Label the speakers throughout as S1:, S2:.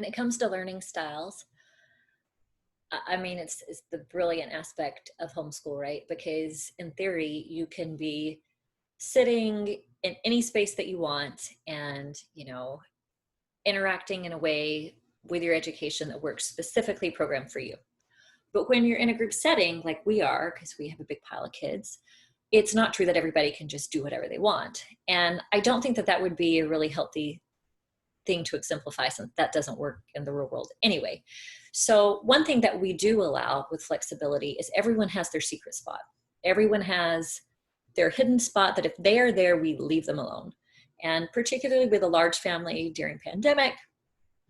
S1: When it comes to learning styles, I mean, it's the brilliant aspect of homeschool, right? Because in theory, you can be sitting in any space that you want and, interacting in a way with your education that works specifically programmed for you. But when you're in a group setting like we are, because we have a big pile of kids, it's not true that everybody can just do whatever they want. And I don't think that that would be a really healthy thing to exemplify, since that doesn't work in the real world anyway. So one thing that we do allow with flexibility is everyone has their secret spot. Everyone has their hidden spot that if they are there, we leave them alone. And particularly with a large family during pandemic,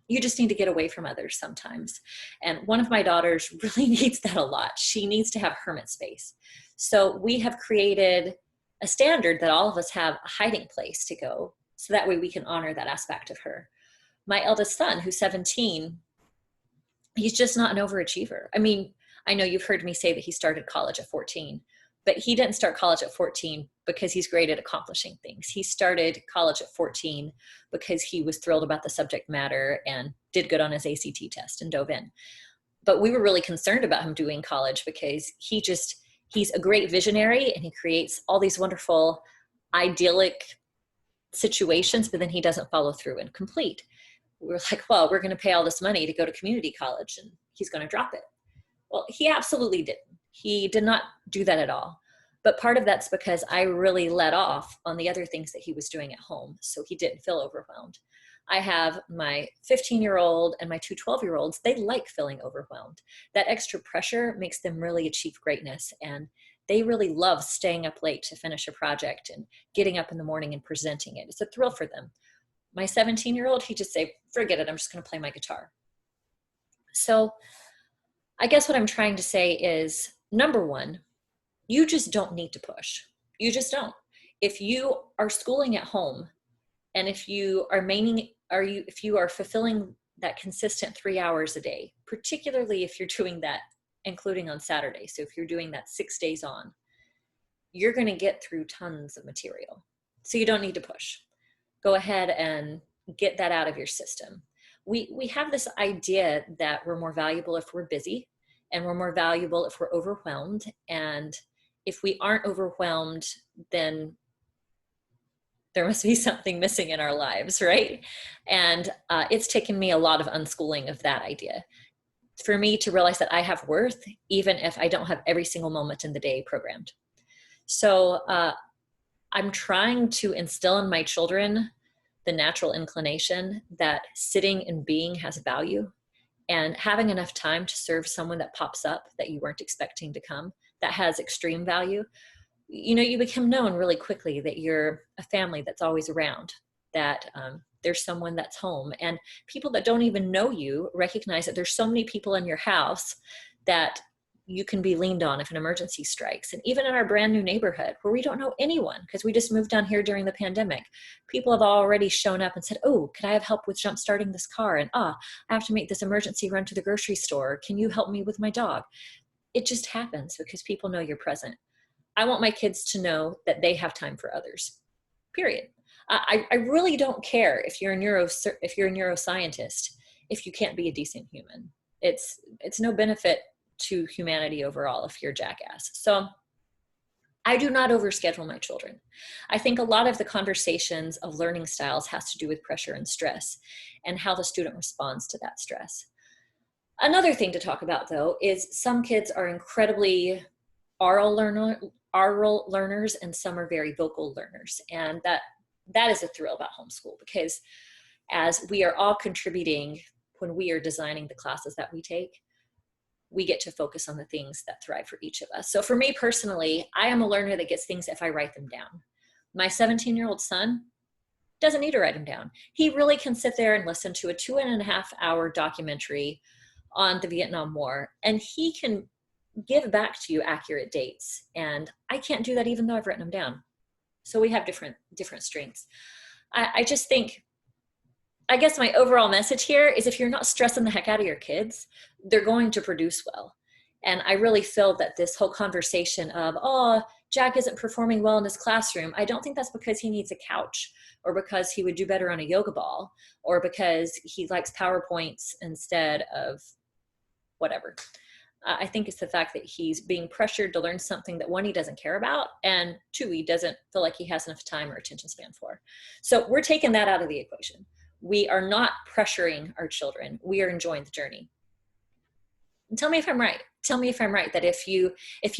S1: you just need to get away from others sometimes. And one of my daughters really needs that a lot. She needs to have hermit space. So we have created a standard that all of us have a hiding place to go, so that way we can honor that aspect of her. My eldest son, who's 17, he's just not an overachiever. I mean, I know you've heard me say that he started college at 14, but he didn't start college at 14 because he's great at accomplishing things. He started college at 14 because he was thrilled about the subject matter and did good on his ACT test and dove in. But we were really concerned about him doing college because he's a great visionary and he creates all these wonderful, idyllic situations, but then he doesn't follow through and complete. We're like, well, we're going to pay all this money to go to community college and he's going to drop it. Well, he absolutely didn't. He did not do that at all. But part of that's because I really let off on the other things that he was doing at home, so he didn't feel overwhelmed. I have my 15-year-old and my two 12-year-olds. They like feeling overwhelmed. That extra pressure makes them really achieve greatness, and they really love staying up late to finish a project and getting up in the morning and presenting it. It's a thrill for them. My 17-year-old, he just say, forget it, I'm just going to play my guitar. So I guess what I'm trying to say is, number one, you just don't need to push. You just don't. If you are schooling at home, and if you are fulfilling that consistent 3 hours a day, particularly if you're doing that, including on Saturday. So if you're doing that 6 days on, you're going to get through tons of material. So you don't need to push. Go ahead and get that out of your system. We have this idea that we're more valuable if we're busy, and we're more valuable if we're overwhelmed. And if we aren't overwhelmed, then there must be something missing in our lives, right? And it's taken me a lot of unschooling of that idea for me to realize that I have worth, even if I don't have every single moment in the day programmed. So I'm trying to instill in my children the natural inclination that sitting and being has value, and having enough time to serve someone that pops up that you weren't expecting to come, that has extreme value. You become known really quickly that you're a family that's always around, that there's someone that's home, and people that don't even know you recognize that there's so many people in your house that you can be leaned on if an emergency strikes. And even in our brand new neighborhood where we don't know anyone, because we just moved down here during the pandemic, people have already shown up and said, oh, could I have help with jump starting this car? And I have to make this emergency run to the grocery store. Can you help me with my dog? It just happens because people know you're present. I want my kids to know that they have time for others, period. I really don't care if you're a neuroscientist, if you can't be a decent human. It's no benefit to humanity overall if you're a jackass. So I do not overschedule my children. I think a lot of the conversations of learning styles has to do with pressure and stress and how the student responds to that stress. Another thing to talk about, though, is some kids are incredibly oral learners and some are very vocal learners. And that is a thrill about homeschool, because as we are all contributing when we are designing the classes that we take, we get to focus on the things that thrive for each of us. So for me personally, I am a learner that gets things if I write them down. My 17-year-old son doesn't need to write them down. He really can sit there and listen to a 2.5-hour documentary on the Vietnam War, and he can give back to you accurate dates. And I can't do that even though I've written them down. So we have different strengths. I just think, I guess my overall message here is, if you're not stressing the heck out of your kids, they're going to produce well. And I really feel that this whole conversation of, Jack isn't performing well in his classroom, I don't think that's because he needs a couch or because he would do better on a yoga ball or because he likes PowerPoints instead of whatever. I think it's the fact that he's being pressured to learn something that, one, he doesn't care about, and two, he doesn't feel like he has enough time or attention span for. So we're taking that out of the equation. We are not pressuring our children. We are enjoying the journey. And tell me if I'm right. Tell me if I'm right that if you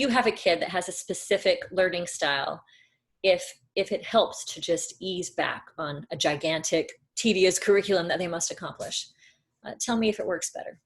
S1: have a kid that has a specific learning style, if it helps to just ease back on a gigantic, tedious curriculum that they must accomplish, tell me if it works better.